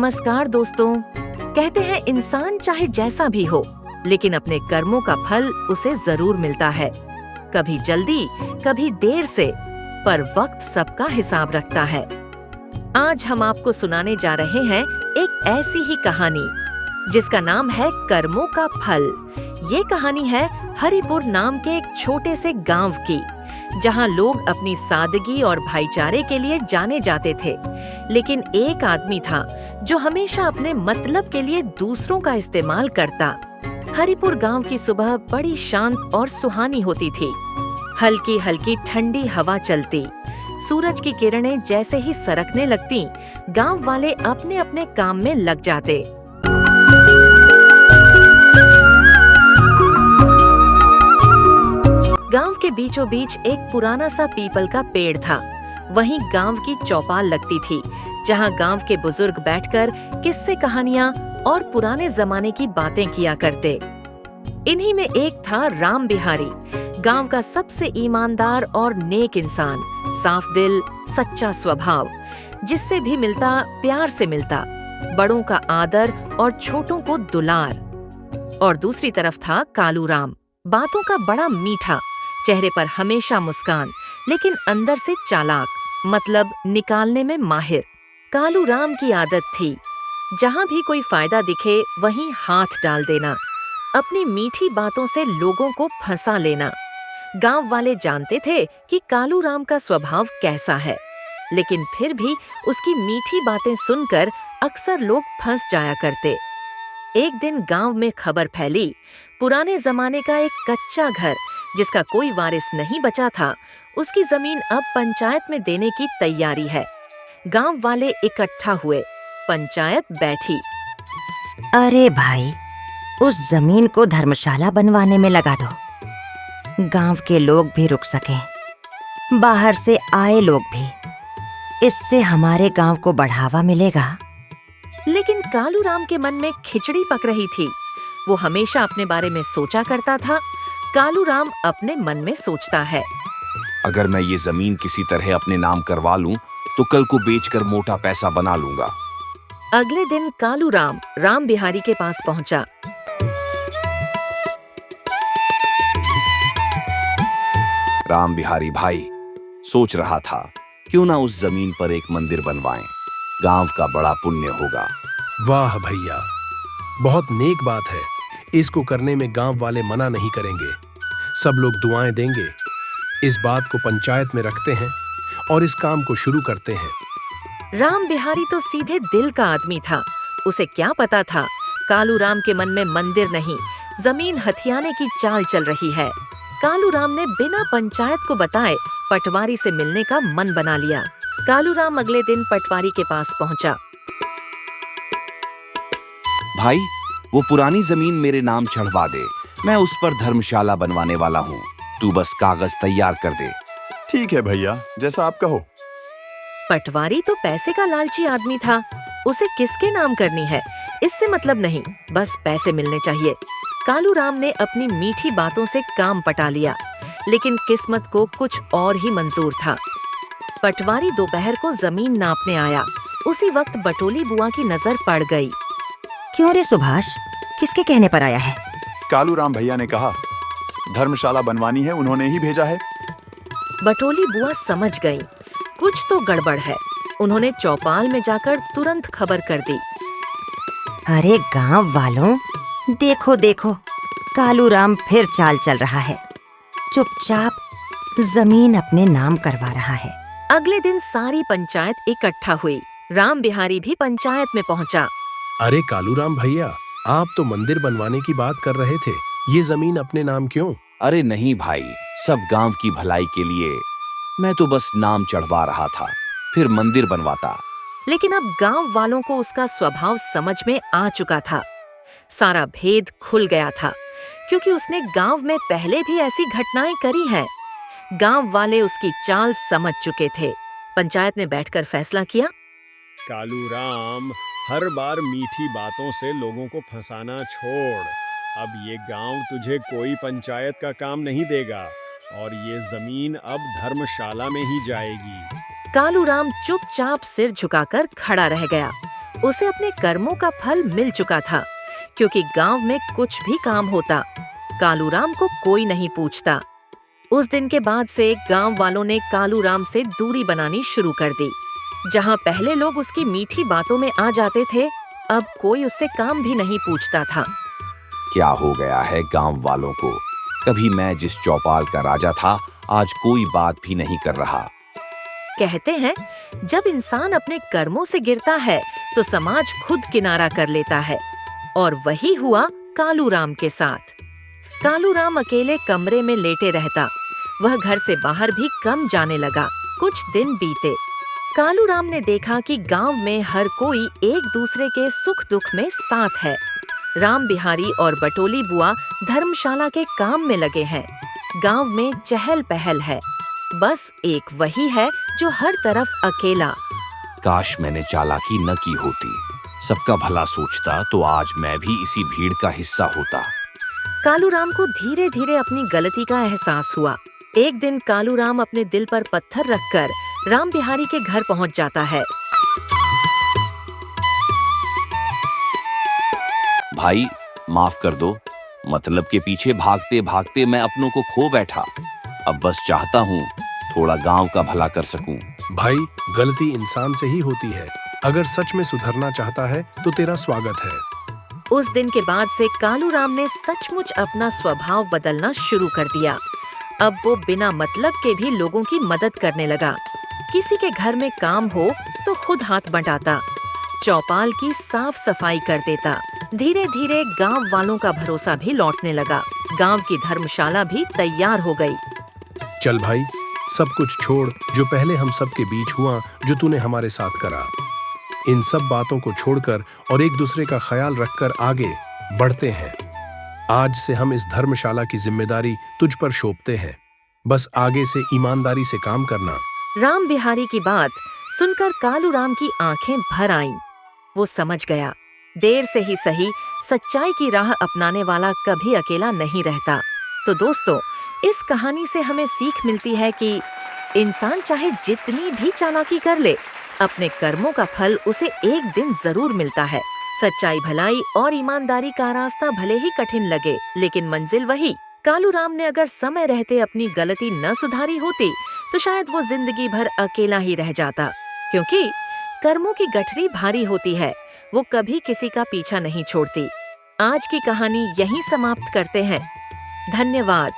नमस्कार दोस्तों। कहते हैं इंसान चाहे जैसा भी हो, लेकिन अपने कर्मों का फल उसे जरूर मिलता है। कभी जल्दी, कभी देर से, पर वक्त सबका हिसाब रखता है। आज हम आपको सुनाने जा रहे हैं एक ऐसी ही कहानी जिसका नाम है कर्मों का फल। ये कहानी है हरिपुर नाम के एक छोटे से गांव की, जहां लोग अपनी सादगी और भाईचारे के लिए जाने जाते थे। लेकिन एक आदमी था जो हमेशा अपने मतलब के लिए दूसरों का इस्तेमाल करता। हरिपुर गांव की सुबह बड़ी शांत और सुहानी होती थी। हल्की हल्की ठंडी हवा चलती, सूरज की किरणें जैसे ही सरकने लगती, गांव वाले अपने अपने काम में लग जाते। गांव के बीचों बीच एक पुराना सा पीपल का पेड़ था। वहीं गांव की चौपाल लगती थी, जहां गांव के बुजुर्ग बैठकर किस्से कहानियां और पुराने जमाने की बातें किया करते। इन्हीं में एक था राम बिहारी, गांव का सबसे ईमानदार और नेक इंसान, साफ दिल, सच्चा स्वभाव, जिससे भी मिलता प्यार से मिलता, बड़ों का आदर और छोटों को दुलार। और दूसरी तरफ था कालू राम, बातों का बड़ा मीठा, चेहरे पर हमेशा मुस्कान, लेकिन अंदर से चालाक, मतलब निकालने में माहिर। कालू राम की आदत थी, जहां भी कोई फायदा दिखे वहीं हाथ डाल देना, अपनी मीठी बातों से लोगों को फंसा लेना। गांव वाले जानते थे कि कालू राम का स्वभाव कैसा है, लेकिन फिर भी उसकी मीठी बातें सुनकर अक्सर लोग फंस जाया करते। एक दिन गांव में खबर फैली, पुराने जमाने का एक कच्चा घर जिसका कोई वारिस नहीं बचा था, उसकी जमीन अब पंचायत में देने की तैयारी है। गांव वाले इकट्ठा हुए, पंचायत बैठी। अरे भाई, उस जमीन को धर्मशाला बनवाने में लगा दो। गांव के लोग भी रुक सकें, बाहर से आए लोग भी। इससे हमारे गांव को बढ़ावा मिलेगा। लेकिन कालू राम के मन में खिचड़ी पक रही थी। वो हमेशा अपने बारे में सोचा करता था। कालू राम अपने मन में सोचता है, अगर मैं ये जमीन किसी तरह अपने नाम करवा लूं, तो कल को बेचकर मोटा पैसा बना लूंगा। अगले दिन कालू राम राम बिहारी के पास पहुंचा। राम बिहारी भाई, सोच रहा था क्यों ना उस जमीन पर एक मंदिर बनवाएं, गांव का बड़ा पुण्य होगा। वाह भैया, बहुत नेक बात है। इसको करने में गांव वाले मना नहीं करेंगे। सब लोग दुआएं देंगे। इस बात को पंचायत में रखते हैं और इस काम को शुरू करते हैं। राम बिहारी तो सीधे दिल का आदमी था। उसे क्या पता था कालू राम के मन में मंदिर नहीं, जमीन हथियाने की चाल चल रही है। कालू राम ने बिना पंचायत को बताए पटवारी से मिलने का मन बना लिया। कालू राम अगले दिन पटवारी के पास पहुंचा। भाई, वो पुरानी जमीन मेरे नाम चढ़वा दे। मैं उस पर धर्मशाला बनवाने वाला हूँ। तू बस कागज तैयार कर दे। ठीक है भैया, जैसा आप कहो। पटवारी तो पैसे का लालची आदमी था। उसे किसके नाम करनी है, इससे मतलब नहीं, बस पैसे मिलने चाहिए। कालू राम ने अपनी मीठी बातों से काम पटा लिया, लेकिन किस्मत को कुछ और ही मंजूर था। पटवारी दोपहर को जमीन नापने आया। उसी वक्त बटोली बुआ की नजर पड़ गई। क्यों रे सुभाष, किसके कहने पर आया है? कालू राम भैया ने कहा धर्मशाला बनवानी है, उन्होंने ही भेजा है। बटोली बुआ समझ गई, कुछ तो गड़बड़ है। उन्होंने चौपाल में जाकर तुरंत खबर कर दी। अरे गांव वालों, देखो देखो, कालू राम फिर चाल चल रहा है। चुपचाप जमीन अपने नाम करवा रहा है। अगले दिन सारी पंचायत इकट्ठा हुई। राम बिहारी भी पंचायत में पहुंचा। अरे कालू राम भैया, आप तो मंदिर बनवाने की बात कर रहे थे। ये जमीन अपने नाम क्यों? अरे नहीं भाई, सब गांव की भलाई के लिए। मैं तो बस नाम चढ़वा रहा था, फिर मंदिर बनवाता। लेकिन अब गांव वालों को उसका स्वभाव समझ में आ चुका था। सारा भेद खुल गया था, क्योंकि उसने गांव में पहले भी ऐसी घटनाएं करी हैं। गांव वाले उसकी चाल समझ चुके थे। पंचायत ने बैठकर फैसला किया, कालू राम, हर बार मीठी बातों से लोगों को फंसाना छोड़। अब ये गांव तुझे कोई पंचायत का काम नहीं देगा और ये जमीन अब धर्मशाला में ही जाएगी। कालू राम चुपचाप सिर झुकाकर खड़ा रह गया। उसे अपने कर्मों का फल मिल चुका था, क्योंकि गांव में कुछ भी काम होता कालूराम को कोई नहीं पूछता। उस दिन के बाद से गांव वालों ने कालूराम से दूरी बनानी शुरू कर दी। जहां पहले लोग उसकी मीठी बातों में आ जाते थे, अब कोई उससे काम भी नहीं पूछता था। क्या हो गया है गांव वालों को? कभी मैं जिस चौपाल का राजा था, आज कोई बात भी नहीं कर रहा। कहते हैं, जब इंसान अपने कर्मों से गिरता है तो समाज खुद किनारा कर लेता है, और वही हुआ कालूराम के साथ। कालूराम अकेले कमरे में लेटे रहता। वह घर से बाहर भी कम जाने लगा। कुछ दिन बीते। कालूराम ने देखा कि गांव में हर कोई एक दूसरे के सुख दुख में साथ है। राम बिहारी और बटोली बुआ धर्मशाला के काम में लगे हैं। गांव में चहल पहल है। बस एक वही है जो हर तरफ अकेला। काश मैंने चालाकी न की होती, सबका भला सोचता तो आज मैं भी इसी भीड़ का हिस्सा होता। कालूराम को धीरे धीरे अपनी गलती का एहसास हुआ। एक दिन कालूराम अपने दिल पर पत्थर रखकर राम बिहारी के घर पहुंच जाता है। भाई माफ कर दो, मतलब के पीछे भागते भागते मैं अपनों को खो बैठा। अब बस चाहता हूँ थोड़ा गांव का भला कर सकूं। भाई, गलती इंसान से ही होती है। अगर सच में सुधरना चाहता है तो तेरा स्वागत है। उस दिन के बाद से कालूराम ने सचमुच अपना स्वभाव बदलना शुरू कर दिया। अब वो बिना मतलब के भी लोगों की मदद करने लगा। किसी के घर में काम हो तो खुद हाथ बंटाता, चौपाल की साफ सफाई कर देता। धीरे धीरे गांव वालों का भरोसा भी लौटने लगा। गांव की धर्मशाला भी तैयार हो गई। चल भाई, सब कुछ छोड़ जो पहले हम सब के बीच हुआ, जो तूने हमारे साथ करा। इन सब बातों को छोड़कर और एक दूसरे का ख्याल रखकर आगे बढ़ते हैं। आज से हम इस धर्मशाला की जिम्मेदारी तुझ पर सौंपते हैं। बस आगे से ईमानदारी से काम करना। राम बिहारी की बात सुनकर कालूराम की आंखें भर आईं। वो समझ गया, देर से ही सही, सच्चाई की राह अपनाने वाला कभी अकेला नहीं रहता। तो दोस्तों, इस कहानी से हमें सीख मिलती है कि इंसान चाहे जितनी भी चालाकी कर ले, अपने कर्मों का फल उसे एक दिन जरूर मिलता है। सच्चाई, भलाई और ईमानदारी का रास्ता भले ही कठिन लगे, लेकिन मंजिल वही। कालूराम ने अगर समय रहते अपनी गलती न सुधारी होती तो शायद वो जिंदगी भर अकेला ही रह जाता, क्योंकि कर्मों की गठरी भारी होती है, वो कभी किसी का पीछा नहीं छोड़ती। आज की कहानी यहीं समाप्त करते हैं। धन्यवाद।